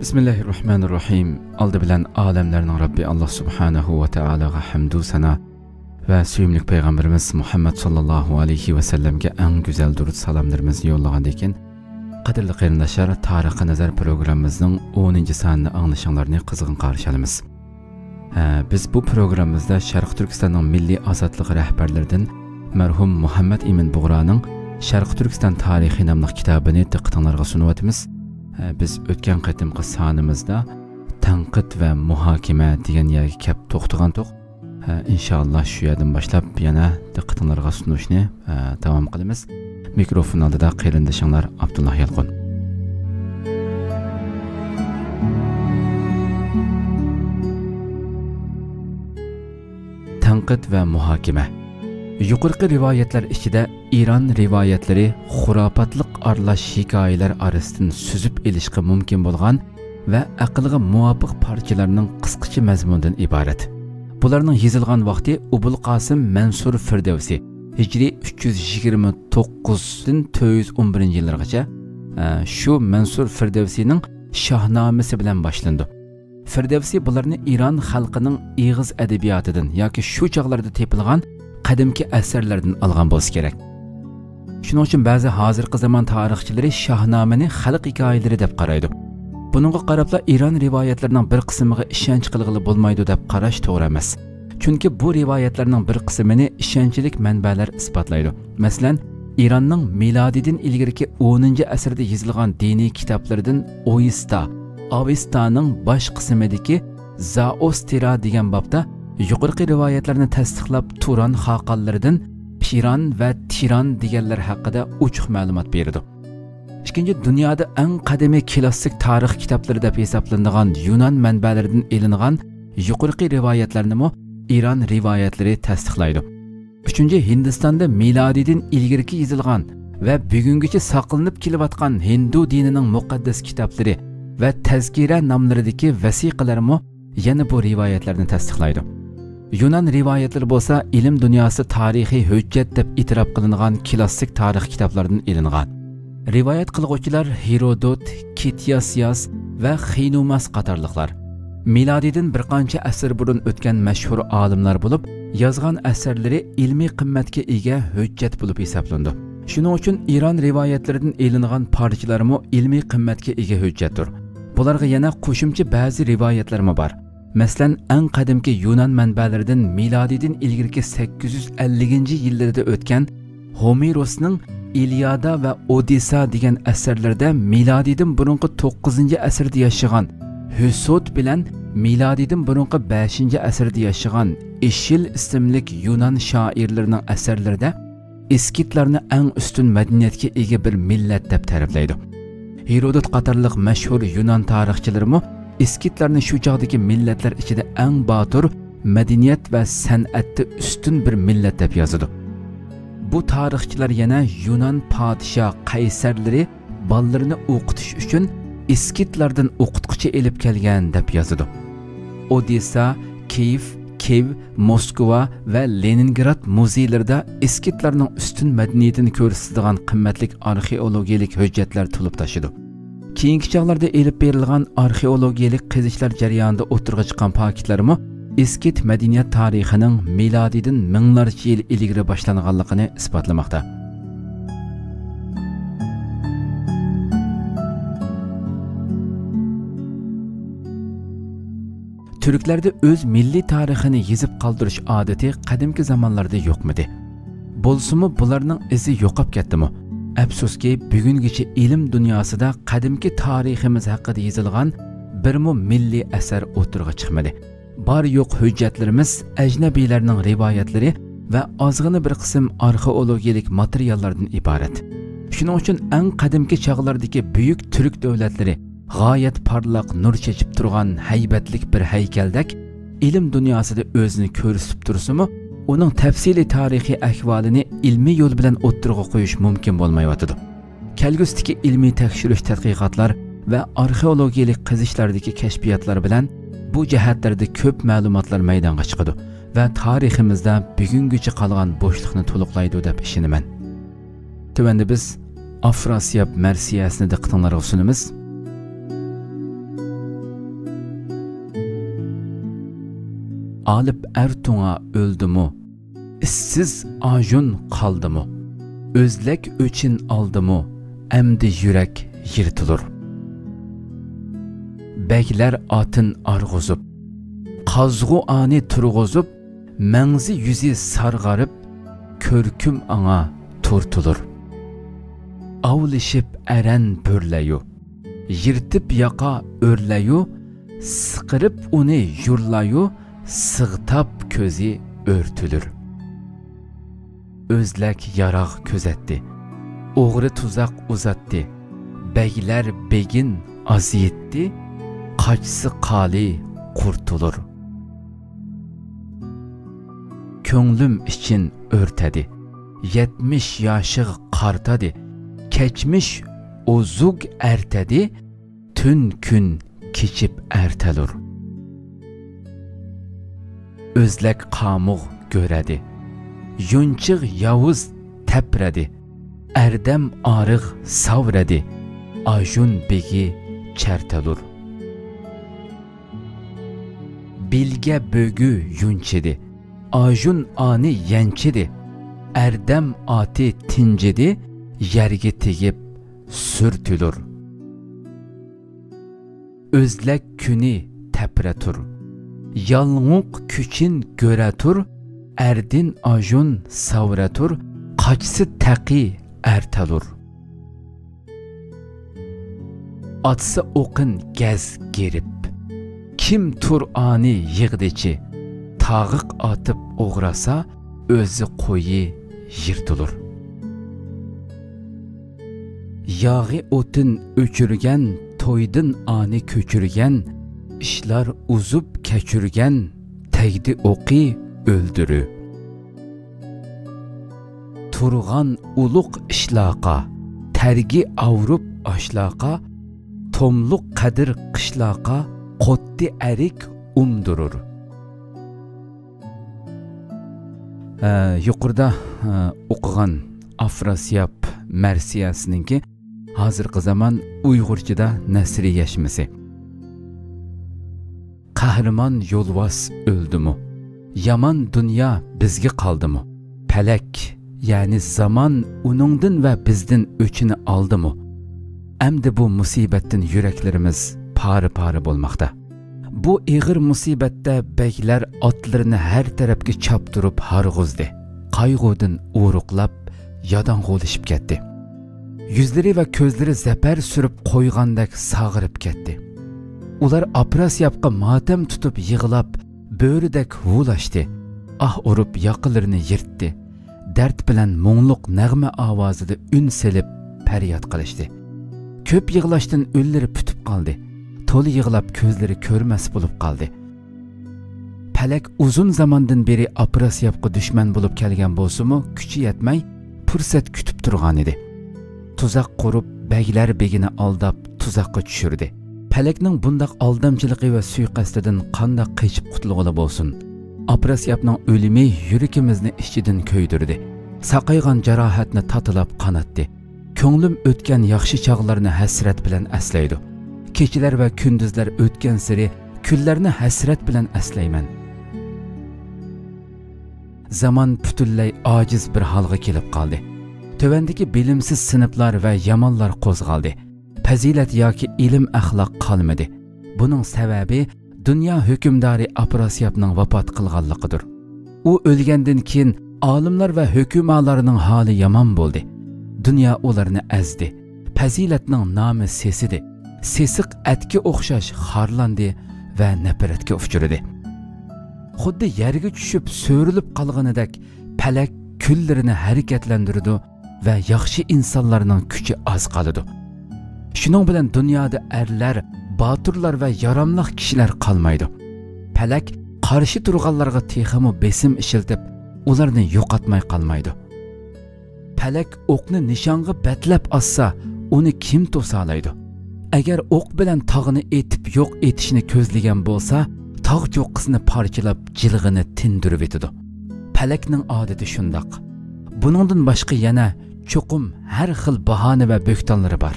Bismillahirrahmanirrahim. Aldı bilen alemlerinin Rabbi Allah subhanahu ve ta'alaga hamdu sana ve süyümlük Peygamberimiz Muhammed sallallahu aleyhi ve sellemge en güzel durut salamlarımızı yollagan ekan. Qadirli qarindoshlar, Tariqi Nazar programımızın 10. sonini anglashinglarni qizg'in qarshi olamiz. Biz bu programımızda Sharq Turkistonning milliy ozodlik rahbarlaridan marhum Muhammad Emin Bug'roning Sharq Turkiston tarixi nomli kitobini diqqatingizga sunyapmiz. Biz o'tgan qatimqi sonimizda tanqid va muhokama degan yerga kelib to'xtagandik. İnşallah shu yerdan boshlab yana diqqatingizga sunishni davom qilamiz. Mikrofon oldida qarindoshlar Abdullah Yalqin. Tanqid va muhokama. Yuqorqi rivoyatlar ichida İran rivoyatlari xurofotlik aralash hikoyalar orasidan suzib elishga mumkin bo'lgan va aqlga muvofiq parchalarning qisqacha mazmunidan iborat. Bularning yozilgan vaqti Ubul Qasim Mansur Firdevsi Hijriy 329 dan 411 yillargacha shu Mansur Firdevsining Shahnamasi bilan boshlandi. Firdevsi bularni İran xalqining ig'iz adabiyotidan yoki shu chog'larda tepilgan qadimki asarlardan olgan bo'lsa kerak. Shuning uchun ba'zi hozirgi zamon tarixchilari Shahnomani xalq hikoyalari deb qaraydi. Buningga qarabla İran rivoyatlarining bir qismiga ishonch qilg'ili bo'lmaydi deb qarash to'g'ri emas. Chunki bu rivoyatlarning bir qismini ishonchlik manbalar isbotlaydi. Masalan, İranning milodidan ilgirki 10-asrda yozilgan diniy kitoblaridan Avestaning bosh qismidagi Zaostira degan bobda yuqorqi rivoyatlarni tasdiqlab Turan xaqonlaridan Piran va Tiran deganlar haqida ochiq ma'lumot berdi. Ikkinchi, dunyoda eng qadimiy klassik tarix kitoblari deb hisoblanadigan Yunon manbalaridan elingan yuqorqi rivoyatlarni İran rivoyatlari tasdiqlaydi. Uchinchi, Hindistonda milodidan ilgirki yozilgan va bugungacha saqlanib kelayotgan Hindu dinining muqaddas kitoblari va tazkira nomlaridagi vasiqalar yana bu rivoyatlarni tasdiqlaydi. Yunan rivoyatlari bo'lsa ilm dunyosi tarixiy hujjat deb e'tirof qilingan klassik tarix kitoblaridan ilingan. Rivoyat qilguvchilar Herodot, Kitiasiyas va Xinumas qatorliqlar. Milodidan bir qancha asr burun o'tgan mashhur olimlar bo'lib, yozgan asarlari ilmiy qimmatga ega hujjat bo'lib hisoblandi. Shuning uchun İran rivoyatlaridan ilingan parchalarmi ilmiy qimmatga ega hujjatdir. Bularga yana qo'shimcha ba'zi rivoyatlar bor. Masalan, eng qadimki Yunon manbalaridan milodidan ilgirki 850-yillarda o'tgan Homerosning İlyada va Odessa degan asarlarda milodidan burunqi 9-asrda yashagan Hesod bilan milodidan burunqi 5-asrda yashagan Eshil ismli Yunon shoirlarining asarlarida iskitlarni eng ustun madaniyatga ega bir millat deb ta'riflaydi. Herodot qatorliq mashhur Yunon tarixchilari iskitlarni shu chog'dagi millatlar ichida eng botur, madaniyat va san'atda ustun bir millat deb yozadi. Bu tarixchilar yana Yunon podsho qaysarlari bolalarni o'qitish uchun iskitlardan o'qituvchi elib kelgan deb yozadi. Odessa, Kiev, Moskva va Leningrad muzeylarida iskitlarning ustun madaniyatini ko'rsatadigan qimmatli arxeologik hujjatlar to'lib tashidi. Keyingi chog'larda elib berilgan arxeologik qazishlar jarayonida o'tirg'i chiqqan paketlarmi iskit madaniyat tarixining milodidan minglarcha yil ilgari boshlanganligini isbotlamoqda. Türklarda o'z milliy tarixini yozib qoldirish odati qadimgi zamonlarda yo'qmidi. Bo'lsa-mu bularning izi yo'qib ketdimi? Afsuski, bugungacha ilm dunyosida qadimki tariximiz haqida yozilgan birmu milliy asar o'tirg'i chiqmadi. Bor yo'q hujjatlarimiz ajnabiylarning rivoyatlari va ozg'ina bir qism arxeologik materiallardan iborat. Shuning uchun eng qadimki chog'lardagi buyuk turk davlatlari g'oyat parlaq nur chechib turgan haybatlik bir haykaldak ilm dunyosida o'zini ko'rsatib tursa-mu, uning tafsiliy tarixiy ahvolini ilmiy yo'l bilan o'ttirg'a qo'yish mumkin bo'lmayotidi. Kelgusdagi ilmiy tekshirish tadqiqotlar va arxeologik qazishlardagi kashfiyotlar bilan bu jihatlarda ko'p ma'lumotlar maydonga chiqadi va tariximizda bugungacha qolgan bo'shliqni to'liqlaydi deb ishonaman. Tuvanda biz Afrasiyab Marsiyasini diqqatingizga sunamiz. alıp ertuğa öldümü, İssiz ajun kaldımı, özlek öçin aldımı, emdi yürek yırtılır. Bekler atın arğuzup, qazğu ani turğuzup, menzi yüzü sargarıp, körküm ana turtulur. Avlışıp eren börleyu, yırtıp yaka örleyu, sıkırıp onu yurlayu, sığtap közü örtülür. Özlek yaraq közetti, oğru tuzak uzattı, beyler begin aziyetti, kaçsı kali kurtulur. Könlüm için örtedi, 70 yaşık qartadı, keçmiş ozug ertedi, tün gün keçip ertelur. Özlek qamuq göredi, yunçıq yavuz tepredi, erdem arıq savredi, ajun begi çertelur. Bilge bögü yunçidi, ajun ani yençidi, erdem ati tincidi, yergi tegip sürtülür. Özlek küni tepretur, yalnıq küçin göretur, erdin ajun savretur, kaçsı təqi ertelur. Atsı okun gez gerip, kim tur ani yığdıcı, tağıq atıp uğrasa, özü koyu yırtılır. Yağı otun öçürgen, toydun ani köçürgen, işler uzup keçürgen, tegdi oqi öldürü. Turğan uluq işlaqa, tergi avrup aşlaqa, tomluq qadir qışlaqa, qotdi erik umdurur. Yuqurda o'qigan Afrasiyab Mersiyasininki hozirgi zaman Uyg'urchada nasriyashmasi. Qahramon yo'lvos öldümü, yaman dünya bizga qaldımı, pelek yani zaman uningdan ve bizden öçünü aldımı. Emdi bu musibetten yüreklerimiz pari bolmakta. Bu ağır musibette beyler atlarını her tarafga çaptırıp harg'uzdi. Qayg'udan uruqlab, yadang'olishib ketdi. Yüzleri ve közleri zeper sürüp qo'ygandek sag'irib ketdi. Ular Afrasiyabga matem tutup yig'lab, bo'ridek huvlashdi. Ah urup yaqinlarini yirtdi. Dert bilan muңluq nag'ma ovozida un selib faryod qilishdi. Ko'p yig'lashdan o'llari putib qoldi. To'li yig'lab ko'zlari ko'rmas bo'lib qoldi. Palak uzun zamondan beri Afrasiyabga dushman bo'lib kelgan bo'lsa-mu, kuchi yetmay fursat kutib turgan edi. Tuzaq qurib, beylar begini aldab tuzoqqa tushirdi. Palakning bundaq aldamchiligi va suiqasdidan qanday qechib qutulg'ili bo'lsin? Afrasiyabning o'limi yurakimizni ichidan ko'ydirdi. Saqaygan jarohatni tatilab qanatdi. Ko'nglim o'tgan yaxshi chog'larni hasrat bilan aslaydi. Kechalar va kunduzlar o'tgan sari kunlarni hasrat bilan aslayman. Zaman butunlay ojiz bir holga kelib qoldi. Tövendeki bilimsiz sınıflar ve yamanlar qo'zg'aldi. Fazilat yoki ilm axloq qolmadi. Buning sababi dünya hükümdari Afrasiyabning vafot qilganligidir. U o'lgandan keyin olimlar va hukumatlarning holi yomon bo'ldi. Dünya ularni azdi. Fazilatning nomi sesidi. Sesiq atga o'xshash xorlandi va nafratga uchirdi. Xuddi yerga tushib so'rilib qolganidek palak kunlarini harakatlantirdi ve yaxshi insonlarning kuchi az qoladi. Shuning bilan dunyoda erlar, boturlar ve yaramlıq kishilar qolmaydi. Palak qarshi turganlarga texmi besim ishiltib, ularni yo'qotmay qolmaydi. Palak o'qni nishonga batlab assa, uni kim to'salaydi? Agar o'q bilan tog'ni etib yo'q etishni ko'zlagan bo'lsa, tog' cho'qqisini parchalab jilg'ini tindirib etadi. Palakning odati shundoq. Buningdan boshqa yana cho'qim har xil bahona va bo'xtonlari bor.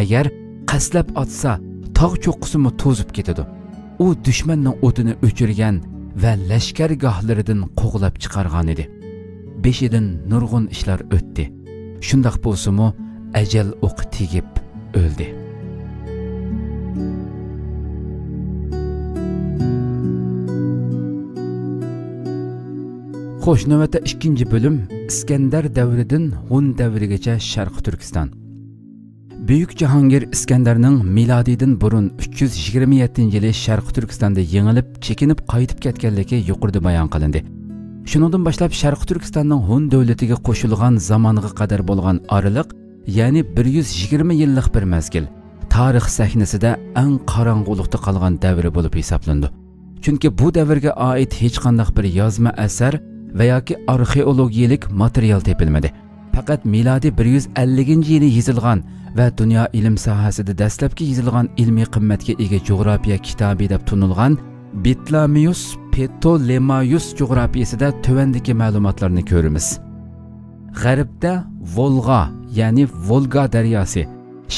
Agar qaslab atsa, tog' cho'qqisimi to'zib ketadi. U dushmanning o'tini o'chirgan va lashkargohlaridan qo'g'lab chiqargan edi. Beshidan nurg'un ishlar o'tdi. Shundoq bo'lsa-mu, ajal o'qi tegib o'ldi. Xo'sh, navbatda 2-bölüm İskender davridan Hun davrigacha Sharq Turkiston. Buyuk Jahongir Iskandarning milodiydan burun 327-yili Sharq Turkistonda yengilib, chekinib qaytib ketganligi yuqorida bayon qilindi. Shuningdan boshlab Sharq Turkistonning Hun davlatiga qo'shilgan zamonga qadar bo'lgan oraliq, ya'ni 120 yillik bir mezgil, tarix sahnasida eng qorong'ulikda qolgan davri bo'lib hisoblandi. Chunki bu davrga oid hech qanday bir yozma asar va yoki arxeologiyalik material topilmadi. Faqat milodiy 150-yili yozilgan va dunyo ilm sohasida dastlabki yozilgan ilmiy qimmatga ega jo'g'rofiya kitobi deb tunilgan Ptolemaios Ptolemaios jo'g'rofiyasida tuvandagi ma'lumotlarni ko'ramiz. G'arbda Volga, ya'ni Volga daryosi,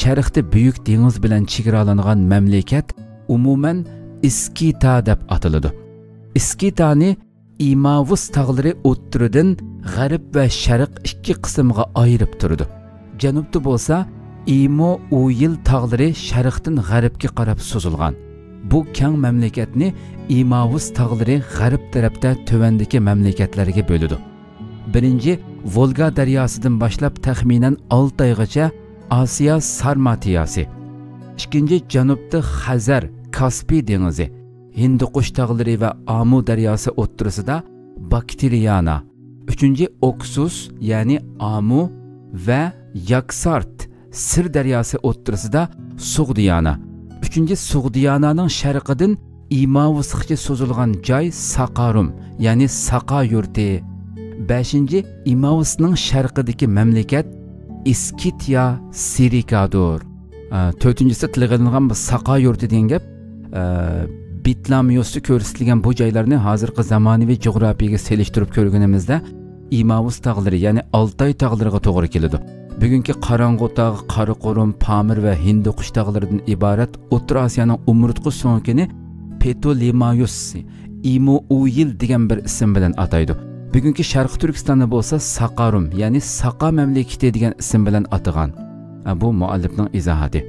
sharqda buyuk dengiz bilan chegaralangan mamlakat umuman Iskita deb ataladi. Iskitani İmavus tağları o'ttiridan g'arb va sharq ikki qismga ayirib turdi. Janubda bo'lsa, Imo Uyil tağları sharqdan g'arbga qarab suzilgan. Bu keng mamlakatni İmavus tağları g'arb tarafda tuvandagi mamlakatlarga bo'ladi. Birinchi Volga daryosidan boshlab taxminan 6 oygacha Osiyo Sarmatiyasi. Ikkinchi janubda Xazar, Kaspiy dengizi, Hindukuş tağları ve Amu daryosi o'ttirisida Bakteriyana. Üçüncü Oksus, yani Amu ve Yaksart, Sir daryosi o'ttirisida Sug'diyana. Üçüncü Sug'diyana'nın sharqidan İmavusga so'zilgan joy Saqarum, yani Saqa yurti. Beşinci İmavusning sharqidagi mamlakat Iskitya Sirikadur. To'rtinchisi tilg'ilingan Saqa yurti degan gap Ptolemaiosda ko'rsatilgan bu joylarni hozirgi zamonaviy jo'g'rofiyaga selishtirib ko'rganimizda İmavus tog'lari, ya'ni Altay tog'lariga to'g'ri keladi. Bugungi Qorong'u tog', Qaraqurum, Pamir va Hindukush tog'laridan iborat O'rta Osiyoning umurtqi so'ngini Ptolemaios, Imo Uyil degan bir ism bilan ataydi. Bugungi Sharq Turkistonda bo'lsa Saqarum, ya'ni Saqa mamlakati degan ism bilan atagan. Bu muallifning izohati.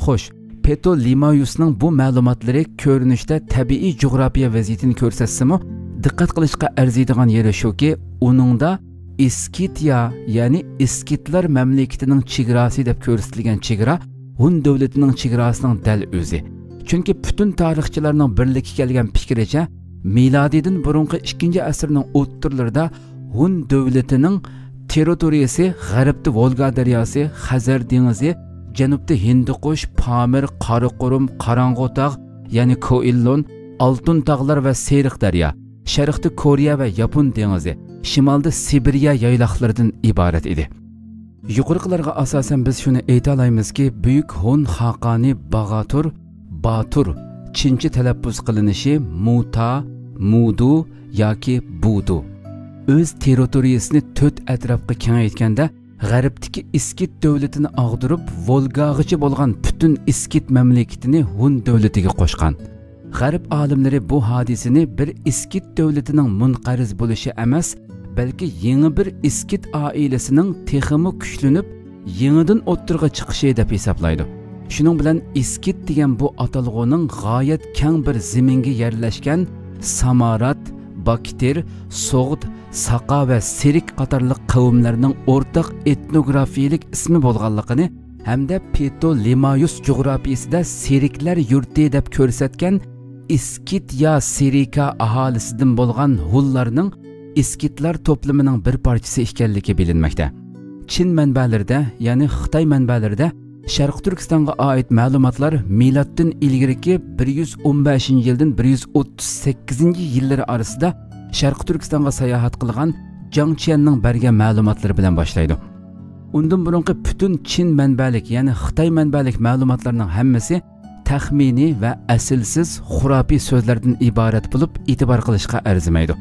Xo'sh, Ptolemaiosning bu ma'lumotlari ko'rinishda tabiiy jo'g'rofiya vaziyatini ko'rsatsimi, diqqat qilishga arziydigan yeri shuki, uningda Iskitya, ya'ni Iskitlar mamlakatining chegarasi deb ko'rsatilgan chegara Hun davlatining chegarasining dal o'zi. Chunki butun tarixchilarning birlikka kelgan fikricha, milodiydan burungi 2-asrning o'ttirlarida Hun davlatining territoriyasi g'arbda Volga daryosi, Xazar dengizi, janubda Hindukush, Pamir, Qaraqurum, Qorong'u tog', ya'ni Koillon, Oltin tog'lar va Seriq daryo, sharqda Koreya va Yapon dengizi, shimolda Sibiriya yayloqlaridan iborat edi. Yuqoriqilarga asosan biz shuni ayta olamizki, buyuk Hun xaqoni Batur chinchi talaffuz qilinishi Muta, Mudu yoki Budu. O'z territoriyasini 4 atrofga kengaytganda g'arbdagi Iskit davlatini og'dirib, Volgagacha bo'lgan butun Iskit mamlakatini Hun davlatiga qo'shgan. G'arb olimlari bu hodisani bir Iskit davlatining munqariz bo'lishi emas, balki yangi bir Iskit oilasining texmi kuchlanib, yangidan o'ttirga chiqishi deb hisoblaydi. Shuning bilan Iskit degan bu atalg'oning g'oyat keng bir zaminga yerlashgan Samarat, Bakter, So'g'd, Saqa va Serik qatorliq qavmlarning o'rtaq etnografiyalik ismi bo'lganligini hamda Ptolemaios jo'g'rofiyasida Seriklar yurti deb ko'rsatgan Iskitya Sirika aholisidan bo'lgan Hunlarning Iskitlar to'plamining bir parchasi ekanligi bilinmoqda. Chin manbalarida, ya'ni Xitoy manbalarida Sharq Turkistonga oid ma'lumotlar miloddan ilgariki 115-yildan 138-yillar orasida Sharq Turkistonga sayohat qilgan Jang Qianning bergan ma'lumotlari bilan boshlaydi. Undan burungi butun Chin manbalik, ya'ni Xitoy manbalik ma'lumotlarning hammasi taxminiy va aslsiz xurafiy so'zlardan iborat bo'lib, e'tibor qilishga arzimaydi.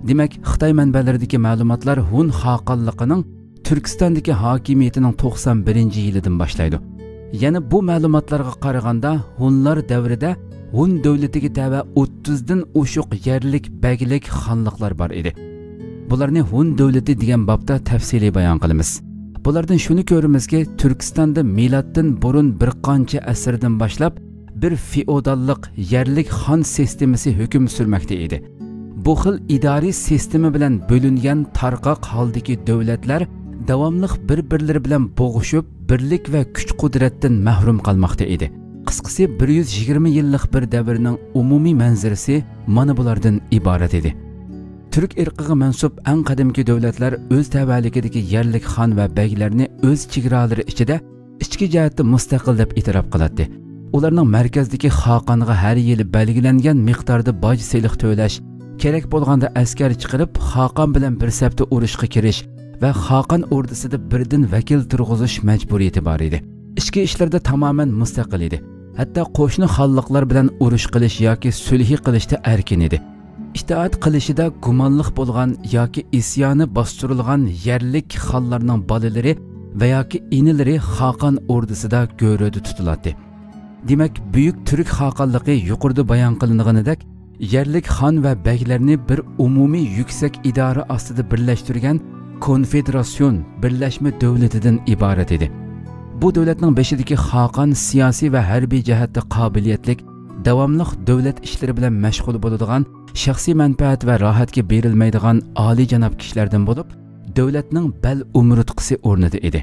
Demak, Xitoy manbalaridagi ma'lumotlar Hun xaqonligining Turkistondagi hokimiyatining 91-yilidan boshlaydi. Yana bu ma'lumotlarga qaraganda Hunlar davrida Hun davlatiga tava 30dan oshiq yerlik baglik xonliqlar bor edi. Bularni Hun davlati degan bobda tafsiliy bayon qilamiz. Bulardan shuni ko'ramizki, Turkistonda miloddan burun bir qancha asrdan boshlab bir feodallik yerlik xon sistemasi hukm surmoqda edi. Bu xil idoriy sistema bilan bo'lingan tarqoq holdagi davlatlar davomli bir-birlari bilan bo'g'ishib, birlik va kuch-qudratdan mahrum qolmoqda edi. Qisqasi 120 yillik bir davrning umumiy manzarasi mana bulardan iborat edi. Türk irqiga mansub eng qadimgi davlatlar o'z tavalligidagi yerlik xon va baglarni o'z chegaralari ichida ichki jihatda mustaqil deb e'tirof qiladi. Ularning markazdagi xoqonga har yili belgilangan miqdorda boj seliq to'lash, kerak bo'lganda askar chiqarib xoqon bilan bir safda urushga kirish va xoqon ordusida birdan vakil turg'izish majburiyati bor edi. Ichki ishlarda tamoman mustaqil edi. Hatto qo'shni xonliqlar bilan urush qilish yoki sulh qilishda erkin edi. İtaat qilishida gumonliq bo'lgan yoki isyoni bostirilgan yerlik xonlarning bolalari va yoki inilari xoqon ordusida go'rida tutiladi. Demak, buyuk turk xoqonligi yuqorida bayon qilinganidek, yerlik xon va baglarni bir umumiy yuksak idora ostida birlashtirgan konfederatsion birlashma davlatidan iborat edi. Bu davlatning beshidagi xoqon siyosiy va harbiy jihatda qobiliyatlik, davomli davlat ishlari bilan mashg'ul bo'ladigan, shaxsiy manfaat va rohatga berilmaydigan oliyjanob kishilardan bo'lib, davlatning bal umrutqisi o'rnida edi.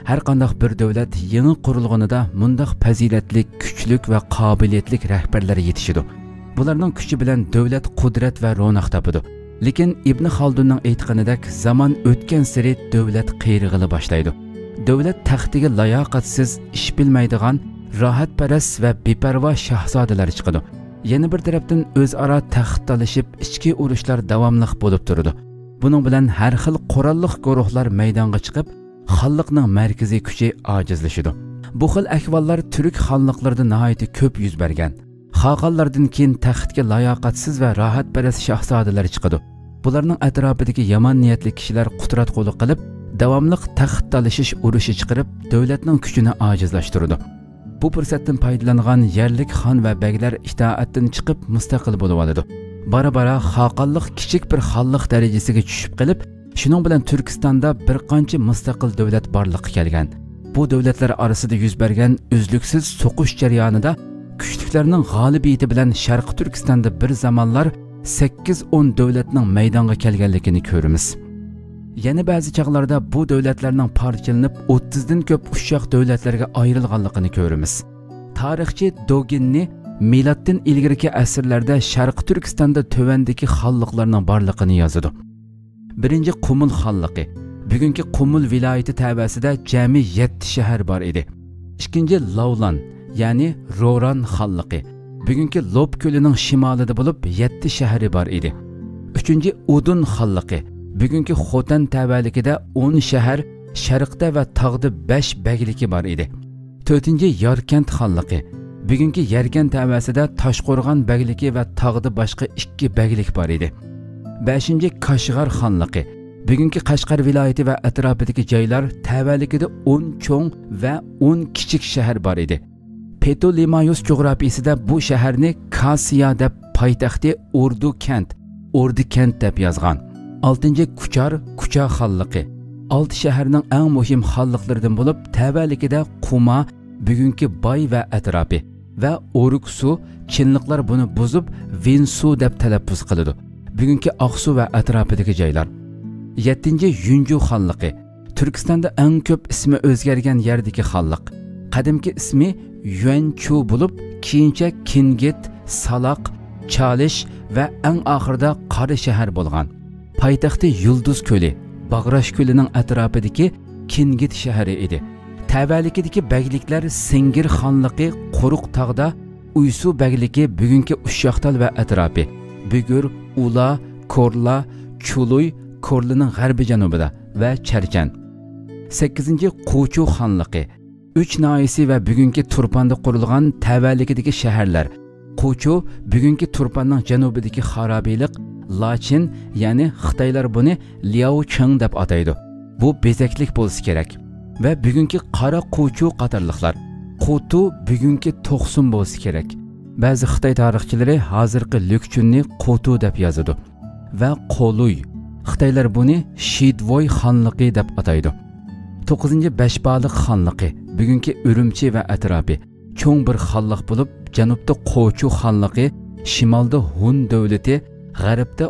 Har qanday bir davlat yangi qurilganida mundaq fazilatlik, kuchlik va qobiliyatlik rahbarlar yetishidi. Bularning kuchi bilan davlat qudrat va ro'naq topadi. Lekin Ibn Xaldunning aytganidek, zaman o'tgan sari davlat qiyrig'ila boshlaydi. Davlat taxtiga layoqatsiz, ish bilmaydigan, rohatparast va beparvo shahzodalar chiqadi. Yana bir tarafdan o'zaro taxt talashib, ichki urushlar davomli bo'lib turadi. Buning bilan har xil qurolliq guruhlar maydonga chiqib, xonliqning markaziy kuchi ojizlashadi. Bu xil ahvollar turk xonliqlarida nihoyat ko'p yuz bergan. Xoqonlardan keyin taxtga layoqatsiz va rohatparast shahzodalar chiqadi. Bularning atrofidagi yomon niyatli kishilar qudrat qo'li qilib, davomli taxt talashish urushi chiqarib, davlatning kuchini ojizlashtiradi. Bu fursatdan foydalangan yerlik xon va baglar itoatdan chiqib mustaqil bo'lib oladi. Bara-bara xoqonlik kichik bir xonlik darajasiga tushib qilib, shuning bilan Turkistonda bir qancha mustaqil davlat borliqqa kelgan. Bu davlatlar orasida yuz bergan uzluksiz so'qish jarayonida kuchliklarning g'olibiyati bilan Sharq Turkistonda bir zamonlar 8-10 davlatning maydonga kelganligini ko'ramiz. Yana ba'zi chaqlarda bu davlatlarning parchalanib 30 dan ko'p qushchoq davlatlarga ayrilganligini ko'ramiz. Tarixchi Doginni miloddan ilgirki asrlarda Sharq Turkistonda tövandagi xonliqlarning borligini yozadi. Birinchi Qumul xonligi, bugungi Qumul viloyati tabasida jami 7 shahar bor edi. Ikkinchi Lavlan, ya'ni Roran xonligi, bugungi Lob ko'lining shimolida bo'lib 7 shahri bor edi. Uchinchi Udun xonligi, bugungi Xotan tavalligida 10 shahar, sharqda va tog'da 5 bagligi bor edi. 4-chi Yarkent xonligi, bugungi Yarkent tavalligida Toshqo'rg'on bagligi va tog'da boshqa 2 baglik bor edi. 5-chi Qashg'ar xonligi, bugungi Qashqar viloyati va atrofidagi joylar tavalligida 10 cho'ng va 10 kichik shahar bor edi. Ptolemayus jo'grafiyasida bu shaharni Kasiya deb, poytaxti Ordu kent deb yozgan. 6-chi Kucha xonligi, 6 shaharning eng muhim xonliqlaridan bo'lib, tavalligida Quma, bugungi Boy va atrofi va Oruksu, chinliqlar buni buzib Vinsu deb talaffuz qiladi. Bugungi Oqsu va atrofidagi joylar. 7-chi Yunju xonligi, Turkistonda eng ko'p ismi o'zgargan yerdagi xonliq. Qadimgi ismi Yuanchu bo'lib, keyincha Kingit, Salaq, Chalish va eng oxirida Qari shahar bo'lgan. Poytaxti Yulduz ko'li, Bag'rash ko'lining atrofidagi Kingit shahri edi. Tavalligidagi bagliklar Singir xonligi Quruq tog'da, Uysu bagligi bugungi Ushyoqtal va atrofi, Bugur, Ula, Korla, Chuluy, Korlining g'arbiy janubida va Charchan. 8-chi Quchu xonligi, 3 noyisi va bugungi Turpanda qurilgan tavalligidagi shaharlar. Quchu bugungi Turpanning janubidagi xarobiylik, Lachin, ya'ni Xitoylar buni Liaocheng deb ataydi. Bu bezaklik bo'lsa kerak. Va bugungi Qora Quchu qatorliqlar. Qutu bugungi To'qsun bo'lsa kerak. Ba'zi Xitoy tarixchilari hozirgi Lükchunni Qotu deb yozadi va Qoluy. Xitoylar buni Shidvoy xonligi deb ataydi. 9-Beshbaliq xonligi bugungi Urumchi va atrofi cho'ng bir xonliq bo'lib, janubda Qochu xonligi, shimolda Hun davlati, g'arbda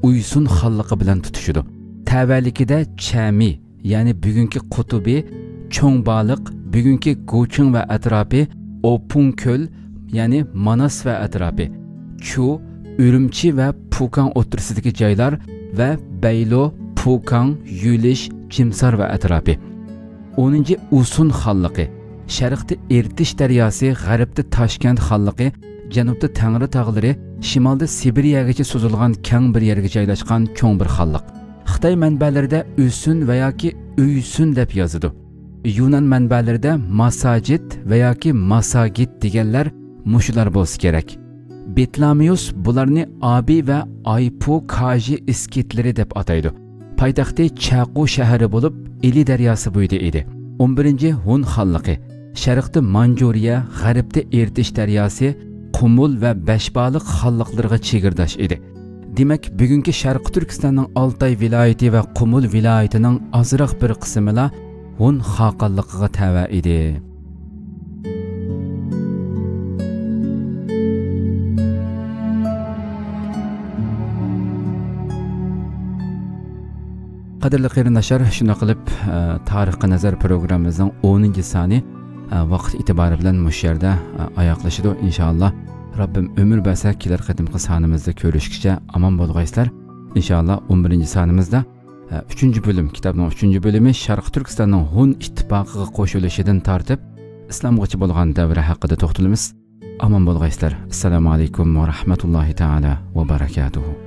Uysun xonligi bilan tutishidi. Tavalikida Chami, ya'ni bugungi Qutubi, Cho'ngbaliq, bugungi Goching va atrofi, Opunko'l, ya'ni Manas va atrofi, Chu, Urumchi va Pukang o'rtasidagi joylar va Baylo, Pukang, Yulish, Chimsar va atrofi. 10-Usun xonligi, sharqda Irtish daryosi, g'arbda Toshkent xonligi, janubda Tangri tog'lari, shimolda Sibiriyagacha cho'zilgan keng bir yerga joylashgan cho'ng bir xonliq. Xitoy manbalarida Usun va yoki Uysun deb yozadi. Yunan manbalarida Masajid va yoki Masagid deganlar mushular bo'lsa kerak. Betlamius bularni Abi va Aypu Kaji iskitlari deb ataydi. Poytaxti Chaqu shahri bo'lib, Ili daryosi bo'yida edi. 11-Hun xonligi, sharqda Manjuriya, g'arbda Irtish daryosi, Qumul va Beshbaliq xonliqlariga chegirdosh edi. Demak, bugungi Sharq Turkistonning Altay viloyati va Qumul viloyatining ozroq bir qismila Hun xonligiga tava edi. Qadrli qarindoshlar, shuna qilib Tarixga nazar programmamizning 10-soni vaqt e'tibori bilan mush yerda oyoqlashadi. Inshaalloh Rabbim ömür bersa kelar qadimgi sonimizda ko'rishguncha omon bo'lg'aysizlar. Inshaalloh 11-sonimizda 3-bölüm, kitobning 3-bölümü Sharq Turkistonning Hun ittifoqiga qo'shilishidan tortib islomgacha bo'lgan davra haqida to'xtalamiz. Omon bo'lg'aysizlar. Assalomu alaykum va rahmatullohi taala va barakatuh.